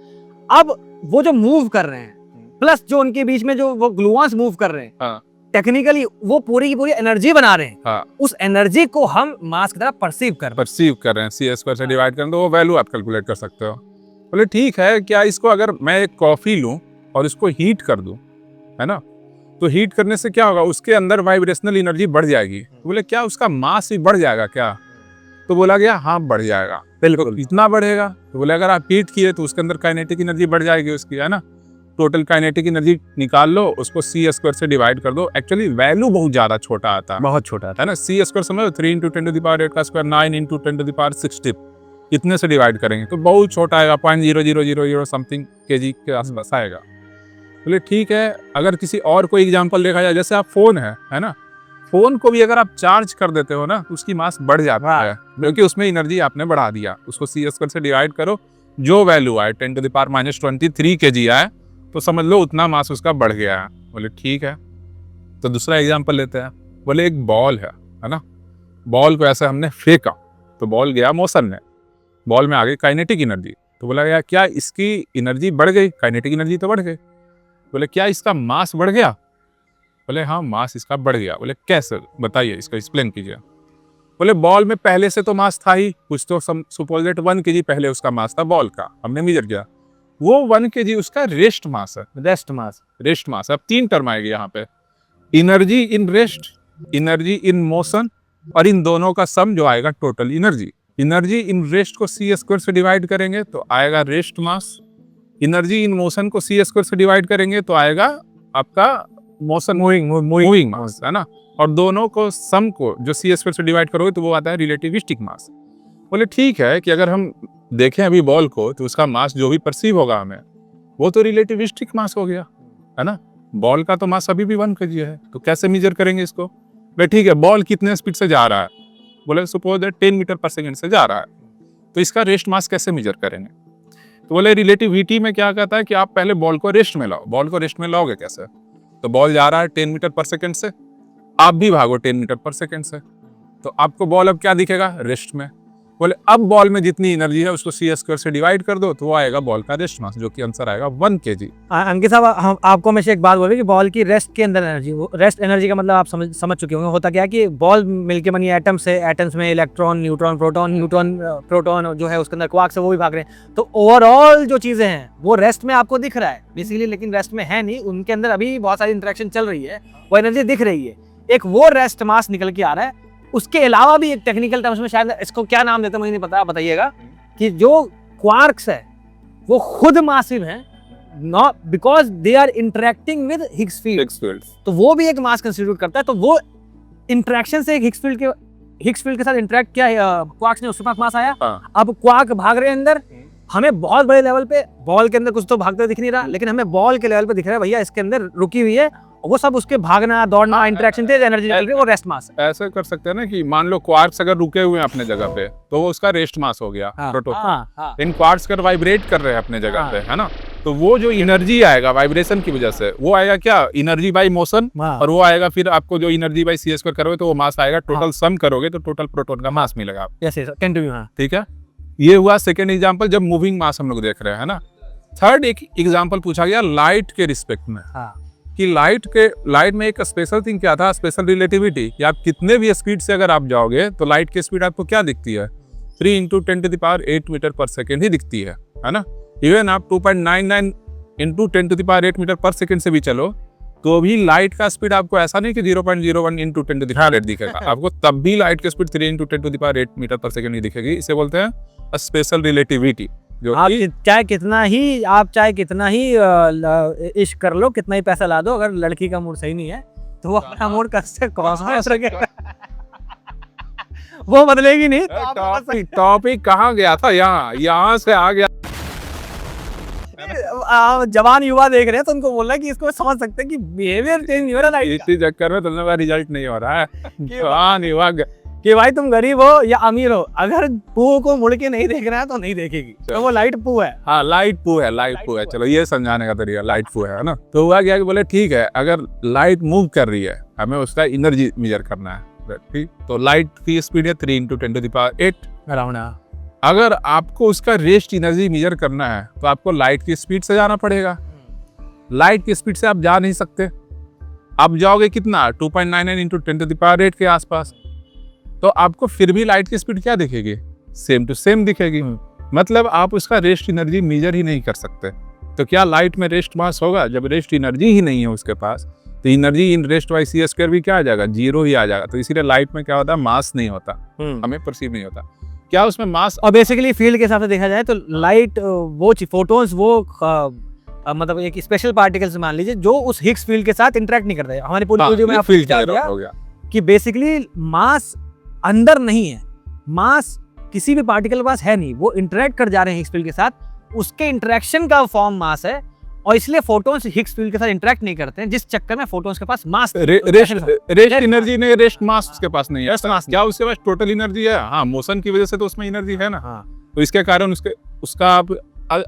अब वो जो मूव कर रहे हैं प्लस जो उनके बीच में जो वो ग्लूऑन्स मूव कर रहे हैं, हाँ, टेक्निकली वो पूरी की पूरी एनर्जी बना रहे हैं। हाँ, उस एनर्जी को हम मास की तरह परसीव कर रहे हैं। परसीव कर रहे हैं, सी स्क्वायर से डिवाइड करें तो वो वैल्यू आप कैलकुलेट कर सकते हो। बोले ठीक है, क्या इसको अगर मैं एक कॉफी लूं और इसको हीट कर दूं, है ना, तो हीट करने से क्या होगा, उसके अंदर वाइब्रेशनल एनर्जी बढ़ जाएगी। तो बोले क्या उसका मास भी बढ़ जाएगा क्या? तो बोला गया हाँ बढ़ जाएगा। बिल्कुल, इतना बढ़ेगा? तो बोले अगर आप हीट किए तो उसके अंदर काइनेटिक एनर्जी बढ़ जाएगी उसकी, है ना? टोटल काइनेटिक एनर्जी निकाल लो, उसको सी स्क्वायर से डिवाइड कर दो। एक्चुअली वैल्यू बहुत ज्यादा छोटा आता है, बहुत छोटा है ना? सी स्क्वायर समझो 3 इंटू 10 टू द पावर 8 का square 9 into 10 to the power 60, इतने से डिवाइड करेंगे तो बहुत छोटा आएगा, 0.0000 समथिंग kg के आसपास आएगा। बोले ठीक है, अगर किसी और कोई एग्जांपल देखा जाए, जैसे आप फोन है ना, फोन को भी अगर आप चार्ज कर देते हो ना तो उसकी मास बढ़ जाता है, क्योंकि उसमें एनर्जी आपने बढ़ा दिया। उसको सी स्क्वायर से डिवाइड करो, जो वैल्यू आए 10 to the power minus 23 kg आए तो समझ लो उतना मास उसका बढ़ गया है। बोले ठीक है, तो दूसरा एग्जांपल लेते हैं। बोले एक बॉल है ना, बॉल को ऐसे हमने फेंका तो बॉल गया मोशन में, बॉल में आ गई काइनेटिक एनर्जी। तो बोला गया क्या इसकी एनर्जी बढ़ गई? काइनेटिक एनर्जी तो बढ़ गई। बोले क्या इसका मास बढ़ गया? बोले हाँ मास इसका बढ़ गया। बोले कैसे, बताइए, इसको एक्सप्लेन कीजिए। बोले बॉल में पहले से तो मास था ही कुछ, तो सुपोजिट 1 kg पहले उसका मास था बॉल का, हमने मेजर किया, वो 1 kg उसका रेस्ट मास है। Rest mass. अब 3 टर्म आएगी यहाँ पे, energy in rest, energy in motion, और इन दोनों का सम जो आएगा total energy. Energy in rest को सी स्क्वायर से डिवाइड करेंगे तो आएगा rest mass, energy in motion को सी स्क्वायर से डिवाइड करेंगे तो आएगा आपका मोशन मूविंग मास, है ना? और दोनों को सम को जो सी स्क्वायर से डिवाइड करोगे तो वो आता है रिलेटिविस्टिक मास। बोले ठीक है कि अगर हम देखें अभी बॉल को तो उसका मास जो भी परसीव होगा हमें वो तो रिलेटिविस्टिक मास हो गया, है ना? बॉल का तो मास अभी भी 1 kg है, तो कैसे मेजर करेंगे इसको? बोले ठीक है, बॉल कितने स्पीड से जा रहा है? बोले सपोज 10 मीटर पर सेकेंड से जा रहा है, तो इसका रेस्ट मास कैसे मेजर करेंगे? तो बोले रिलेटिविटी में क्या कहता है कि आप पहले बॉल को रेस्ट में लाओ। बॉल को रेस्ट में लाओगे कैसे? तो बॉल जा रहा है 10 मीटर पर सेकेंड से, आप भी भागो 10 मीटर पर सेकेंड से, तो आपको बॉल अब क्या दिखेगा? रेस्ट में। बोले अब बॉल में जितनी एनर्जी है उसको c² से डिवाइड कर दो तो वो आएगा बॉल का रेस्ट मास, जो कि आंसर आएगा 1 kg। अंकित साहब, आपको हमेशा एक बात बोली कि बॉल की रेस्ट के अंदर एनर्जी, वो रेस्ट एनर्जी का मतलब आप समझ चुके होंगे। होता क्या है कि बॉल मिलके बनी एटम से, एटम्स में इलेक्ट्रॉन, न्यूट्रॉन, प्रोटॉन जो है उसके अंदर क्वार्क्स है, वो भी भाग रहे हैं। तो ओवरऑल जो चीजें हैं वो रेस्ट में आपको दिख रहा है बेसिकली, लेकिन रेस्ट में है नहीं, उनके अंदर अभी बहुत सारी इंटरेक्शन चल रही है, वो एनर्जी दिख रही है। एक वो रेस्ट मास निकल के आ रहा है। उसके अलावा भी एक टेक्निकल टर्म्स में शायद इसको क्या नाम देते हैं मुझे नहीं पता, आप बताइएगा, कि जो क्वार्क्स है वो खुद मासिव हैं, not because they are interacting with Higgs field, तो वो भी एक मास कंस्टिट्यूट करता है। तो वो इंटरेक्शन से एक हिग्स फील्ड के साथ इंटरेक्ट किया क्वार्क्स ने, उसके पास मास आया। अब क्वार्क भाग रहे हैं अंदर, हमें बहुत बड़े लेवल पे बॉल के अंदर कुछ तो भागते दिख नहीं रहा, लेकिन हमें बॉल के लेवल पे दिख रहा है भैया इसके अंदर रुकी हुई है, वो सब उसके भागना, दौड़ना, इंटरेक्शन से एनर्जी निकल रही है, वो रेस्ट मास है। ऐसा कर सकते हैं ना कि मान लो क्वार्क्स अगर रुके हुए हैं अपने जगह पे तो वो उसका रेस्ट मास हो गया प्रोटॉन। इन क्वार्क्स अगर वाइब्रेट कर रहे हैं अपने जगह पे, है ना, तो वो जो एनर्जी आएगा वाइब्रेशन की वजह से, वो आएगा क्या, एनर्जी बाय मोशन, और वो आएगा फिर आपको जो एनर्जी बाय c² करोगे तो वो मास आएगा, टोटल सम करोगे तो टोटल प्रोटॉन का मास मिलेगा। ठीक है, ये हुआ सेकेंड एग्जाम्पल जब मूविंग मास हम लोग देख रहे हैं, है ना। थर्ड एक एग्जाम्पल पूछा गया लाइट के रिस्पेक्ट में, कि लाइट में एक स्पेशल थिंग क्या था, स्पेशल रिलेटिविटी, कि आप कितने भी स्पीड से अगर आप जाओगे तो लाइट की स्पीड आपको क्या दिखती है, 3 × 10⁸ मीटर पर सेकेंड ही दिखती है ना। इवन आप 2.99 × 10⁸ मीटर पर सेकेंड से भी चलो तो भी लाइट का स्पीड आपको ऐसा नहीं कि 0.01 × 10⁸ दिखेगा, आपको तब भी लाइट की स्पीड 3 × 10⁸ मीटर पर सेकेंड ही दिखेगी। इसे बोलते हैं स्पेशल रिलेटिविटी। आप चाहे कितना ही इश्क कर लो, कितना ही पैसा ला दो, अगर लड़की का मूड सही नहीं है तो वो अपना मूड कैसे क्रॉस रखेगा, वो बदलेगी नहीं। टॉपिक कहाँ गया था, यहाँ से आ गया। जवान युवा देख रहे हैं तो उनको बोलना कि इसको समझ सकते हैं कि बिहेवियर चेंज नहीं हो रहा, इसी चक्कर में तुमने रिजल्ट नहीं हो रहा है। जवान युवा कि भाई तुम गरीब हो या अमीर हो, अगर पू को मुड़ के नहीं देख रहा है तो नहीं देखेगी, तो वो लाइट पू है। हाँ, लाइट पू है। चलो ये समझाने का तरीका, लाइट पू है ना। तो हुआ क्या कि बोले ठीक है, अगर लाइट मूव कर रही है हमें उसका एनर्जी मेजर करना है, ठीक। तो लाइट की स्पीड है 3 × 10⁸ अराउंड। अगर आपको उसका रेस्ट एनर्जी मेजर करना है तो आपको लाइट की स्पीड से जाना पड़ेगा। लाइट की स्पीड से आप जा नहीं सकते, आप जाओगे कितना, 2.99 × 10⁸ के आसपास, तो आपको फिर भी लाइट की स्पीड क्या दिखेगी, सेम टू सेम दिखेगी। मतलब आप उसका रेस्ट एनर्जी मेजर ही नहीं कर सकते। तो क्या लाइट में रेस्ट मास होगा, जब रेस्ट एनर्जी ही नहीं है उसके पास, तो energy in rest bye c² भी क्या आ जाएगा, 0 ही आ जाएगा। तो इसीलिए लाइट में क्या होता है, मास नहीं होता, हमें परसीव नहीं होता। क्या उसमें मास, और बेसिकली फील्ड के हिसाब से देखा जाए तो लाइट वो फोटोन्स वो मतलब एक स्पेशल पार्टिकल्स मान लीजिए जो उस हिग्स फील्ड के साथ इंटरेक्ट नहीं करते हैं। हमारी पूरी वीडियो में आप फील्ड हो गया कि बेसिकली मास अंदर नहीं है, मास किसी भी पार्टिकल के पास है नहीं, वो इंटरेक्ट कर जा रहे हैं हिग्स फील्ड के साथ, उसके इंटरेक्शन का फॉर्म मास है, और इसलिए फोटोन्स हिग्स फील्ड के साथ इंटरेक्ट नहीं करते हैं, जिस चक्कर में फोटोन्स के पास मास रेस्ट एनर्जी नहीं, रेस्ट मास उसके पास नहीं है। क्या उसके पास टोटल एनर्जी है, हाँ, मोशन की वजह से तो उसमें एनर्जी है ना। तो इसके कारण उसका आप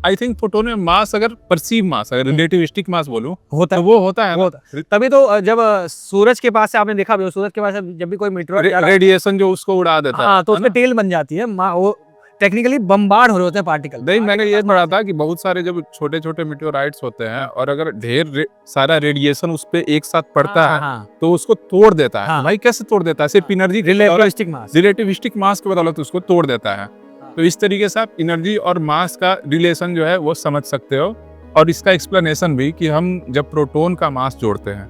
आई थिंक फोटोन में मास, अगर परसीव मास, अगर रिलेटिविस्टिक मास बोलूं, होता है, तो वो होता है। तभी तो जब सूरज के पास से आपने देखा भी, सूरज के पास जब भी कोई मीटरॉइड रेडिएशन जो उसको उड़ा देता है, हाँ, तो उसमें टेल बन जाती है, वो टेक्निकली बम्बार्ड हो रहे होते हैं पार्टिकल। नहीं, मैंने ये पढ़ा था कि बहुत सारे जब छोटे छोटे मीटियोराइट्स होते हैं और अगर ढेर सारा रेडिएशन उस पे एक साथ पड़ता है तो उसको तोड़ देता है। भाई कैसे तोड़ देता है, सिर्फ एनर्जी रिलेटिविस्टिक मास के बदौलत उसको तोड़ देता है। तो इस तरीके से आप एनर्जी और मास का रिलेशन जो है वो समझ सकते हो। और इसका एक्सप्लेनेशन भी कि हम जब प्रोटॉन का मास जोड़ते हैं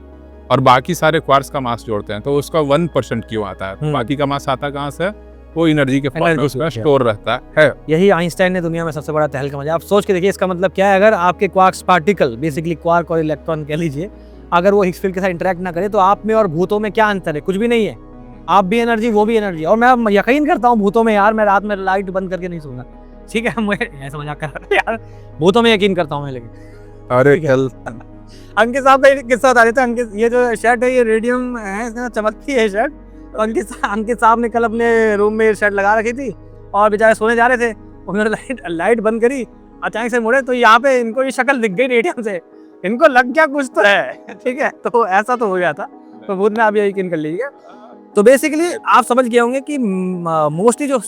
और बाकी सारे क्वार्क्स का मास जोड़ते हैं तो उसका 1% क्यों आता है, तो बाकी का मास आता कहाँ से, वो एनर्जी के फॉर्म में उसका स्टोर रहता है। यही आइंस्टाइन ने दुनिया में सबसे बड़ा तहलका मचा। आप सोच के देखिए इसका मतलब क्या है, अगर आपके क्वार्क्स पार्टिकल, बेसिकली क्वार्क और इलेक्ट्रॉन कह लीजिए, अगर वो हिग्स फील्ड के साथ इंटरेक्ट ना करे तो आप में और भूतों में क्या अंतर है, कुछ भी नहीं है। आप भी एनर्जी, वो भी एनर्जी। और मैं यकीन करता हूँ भूतों में, यार मैं रात में लाइट बंद करके नहीं सोऊंगा, ठीक है, मुझे ऐसा मजाक कर रहा था यार, भूतों में यकीन करता हूँ मैं। लेकिन अरे अंकित साहब का किस्सा बता रहे थे। अंकित, ये जो शर्ट है ये रेडियम है, चमकती है शर्ट। तो अंकित साहब ने कल अपने रूम में शर्ट लगा रखी थी और बेचारे सोने जा रहे थे, उन्होंने लाइट बंद करी, अचानक से मुड़े तो यहाँ पे इनको ये शक्ल दिख गई रेडियम से, इनको लग गया कुछ तो है, ठीक है। तो ऐसा तो हो गया था, तो भूत में आप ये यकीन कर लीजिए। तो बेसिकली आप समझ गए होंगे कि मोस्टली जो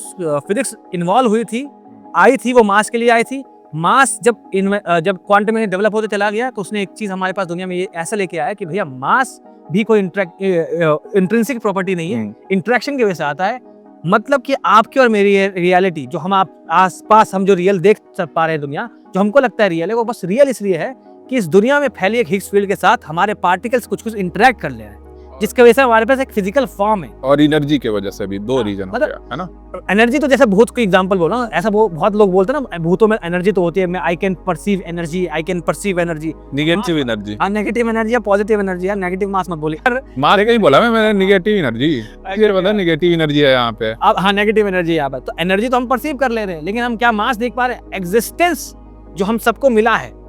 फिजिक्स इन्वॉल्व हुई थी आई थी वो मास के लिए आई थी। मास जब क्वांटम में डेवलप होते चला गया तो उसने एक चीज हमारे पास दुनिया में ये ऐसा लेके आया कि भैया मास भी कोई इंट्रिंसिक प्रॉपर्टी नहीं है, इंटरेक्शन की वजह से आता है। मतलब कि आपकी और मेरी रियलिटी जो हम आप आसपास हम जो रियल देख पा रहे हैं दुनिया, जो हमको लगता है रियल है, वो बस रियल इसलिए है कि इस दुनिया में फैली एक हिग्स फील्ड के साथ हमारे पार्टिकल्स कुछ कुछ इंटरेक्ट कर ले रहे हैं, जिसकी वजह से हमारे पास एक फिजिकल फॉर्म है। और एनर्जी के वजह से भी दो रीजन हो मतलब गया है ना। एनर्जी तो जैसे भूत को एग्जांपल बोला, ऐसा बहुत लोग बोलते हैं ना भूतों में एनर्जी तो होती है, मैं I can perceive energy, I can perceive energy, negative energy. हाँ नेगेटिव एनर्जी या पॉजिटिव एनर्जी, या नेगेटिव मास मत बोलिए। मारे कहीं बोला मैंने निगेटिव एनर्जी, ये पता निगेटिव एनर्जी है यहाँ पे। अब हाँ नेगेटिव एनर्जी यहाँ पर, तो एनर्जी तो हम परसीव कर ले रहे हैं, लेकिन हम क्या मास देख पा रहे हैं? एग्जिस्टेंस जो हम सबको मिला है,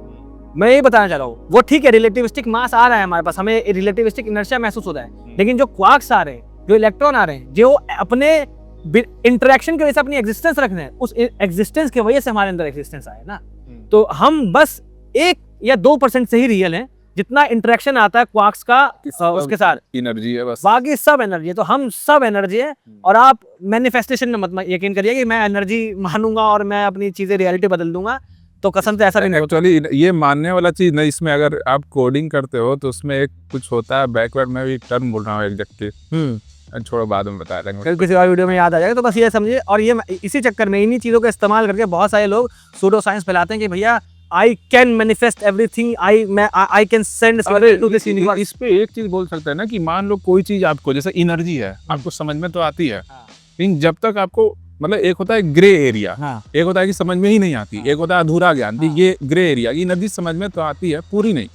मैं ये बताना चाह रहा हूँ, वो ठीक है रिलेटिविस्टिक मास आ रहा है हमारे पास, हमें रिलेटिविस्टिक इनर्शिया महसूस होता है, लेकिन जो क्वार्क्स आ रहे हैं, जो इलेक्ट्रॉन आ रहे हैं, जो अपने इंटरेक्शन की वजह से अपनी एग्जिस्टेंस रखने हैं, उस एग्जिस्टेंस की वजह से हमारे अंदर एग्जिस्टेंस आए ना। तो हम बस 1 या 2% से ही रियल हैं, जितना इंटरेक्शन आता है क्वार्क्स का उसके साथ एनर्जी है बस, बाकी सब एनर्जी है। तो हम सब एनर्जी है, और आप मैनिफेस्टेशन में मत यकीन करिए कि मैं एनर्जी मानूंगा और मैं अपनी चीजें रियलिटी बदल दूंगा, तो कसम से ऐसा नहीं होता। एक्चुअली ये मानने वाला चीज नहीं, इसमें अगर आप कोडिंग करते हो तो उसमें एक कुछ होता है बैकवर्ड में भी टर्म बोल रहा हूँ एग्जैक्टली, छोड़ो बाद में बता देंगे, किसी और वीडियो में याद आ जाएगा। तो बस ये समझिए, और ये इसी चक्कर में इन्हीं चीजों का इस्तेमाल करके बहुत सारे लोग सूडो साइंस फैलाते हैं कि भैया I can manifest everything, I can send to this universe. इस पे एक चीज बोल सकते हैं ना कि मान लो कोई चीज आपको, जैसे एनर्जी है, आपको समझ में तो आती है, लेकिन जब तक आपको मतलब एक होता है ग्रे एरिया, एक होता है कि समझ में ही नहीं आती, एक होता है अधूरा ज्ञान, ये ग्रे एरिया की एनर्जी समझ में तो आती है पूरी नहीं,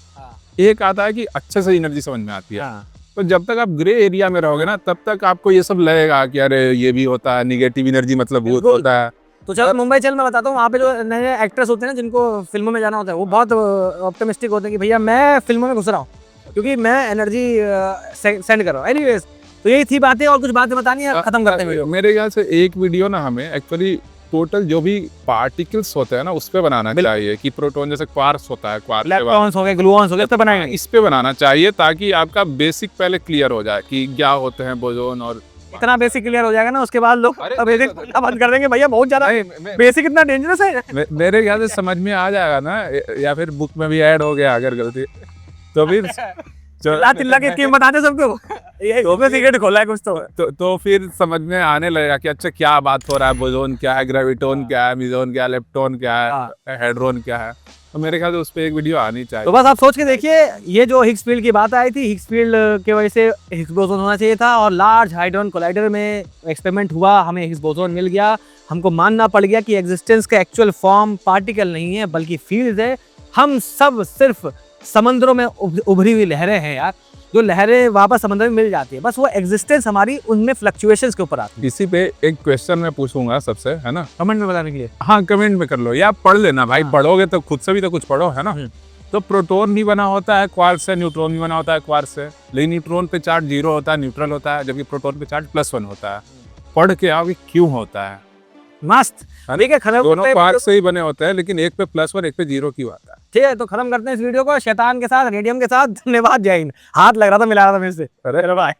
एक आता है कि अच्छे से एनर्जी समझ में आती है। तो जब तक आप ग्रे एरिया में रहोगे ना, तब तक आपको ये सब लगेगा कि अरे ये भी होता है, निगेटिव एनर्जी मतलब भूत होता है। तो चलो मुंबई चल मैं बताता हूँ, वहाँ पे जो नए एक्टर्स होते हैं ना, जिनको फिल्मों में जाना होता है, वो बहुत ऑप्टिमिस्टिक होते हैं कि भैया मैं फिल्मों में घुस रहा हूँ क्योंकि मैं एनर्जी सेंड कर रहा हूँ। एनीवेज, तो यही थी बातें, और कुछ बातें बतानी है, खत्म करते हैं वीडियो। मेरे ख्याल से एक वीडियो ना हमें एक्चुअली टोटल जो भी पार्टिकल्स होते हैं ना उस पे बनाना चाहिए, कि प्रोटॉन जैसे क्वार्क्स होता है, इलेक्ट्रॉन्स हो गए, ग्लूऑन्स हो गए, इस पे बनाएंगे, इस पे बनाना चाहिए ताकि आपका बेसिक पहले क्लियर हो जाए कि क्या होते हैं बोसोन। और इतना बेसिक क्लियर हो जाएगा ना, उसके बाद लोग बेसिक बंद कर देंगे, भैया बहुत ज्यादा बेसिक इतना डेंजरस है। मेरे ख्याल से समझ में आ जाएगा ना, या फिर बुक में भी ऐड हो गया अगर गलती तो फिर चिल्ला के स्कीम बताते सबको, ये होगा सीक्रेट खोला है कुछ तो फिर समझ में आने लगेगा कि अच्छा क्या बात हो रहा है, बोसोन क्या है, ग्रेविटोन क्या है, मिजोन क्या है, लेप्टोन क्या है, हेड्रोन क्या है। तो मेरे ख्याल से उस पर एक वीडियो आनी चाहिए। तो बस आप सोच के देखिए, ये जो हिग्स फील्ड की बात आई थी, हिग्स फील्ड के वजह से हिग्स बोसोन होना चाहिए था, और लार्ज हाइड्रोजन कोलाइडर में एक्सपेरिमेंट हुआ, हमें हिग्स बोसोन मिल गया। हमको मानना पड़ गया कि एग्जिस्टेंस का एक्चुअल फॉर्म पार्टिकल नहीं है बल्कि फील्ड है। हम सब सिर्फ समंदरों में उभरी हुई लहरें हैं यार, जो लहरें वापस समंदर में मिल जाती है, बस वो एग्जिस्टेंस हमारी उनमें फ्लक्चुएशंस के ऊपर आती है। इसी पे एक क्वेश्चन मैं पूछूंगा सबसे, है ना, कमेंट में बताने के लिए। हाँ कमेंट में कर लो या पढ़ लेना भाई, पढ़ोगे तो खुद से भी तो कुछ पढ़ो, है ना। तो प्रोटॉन भी बना होता है क्वार्क से, न्यूट्रॉन भी बना होता है क्वार्क से, लेकिन न्यूट्रॉन पे चार्ज 0 होता है, न्यूट्रल होता है, जबकि प्रोटॉन पे चार्ज +1 होता है। पढ़ के आओ कि क्यों होता है। मस्त, ठीक है, खत्म। दोनों क्वार्क से ही बने होते हैं, लेकिन एक पे +1 एक पे 0 क्यों आता है। ठीक है, तो खत्म करते हैं इस वीडियो को शैतान के साथ, रेडियम के साथ। धन्यवाद, जय हिंद। हाथ लग रहा था, मिला रहा था मेरे से। अरे बाय।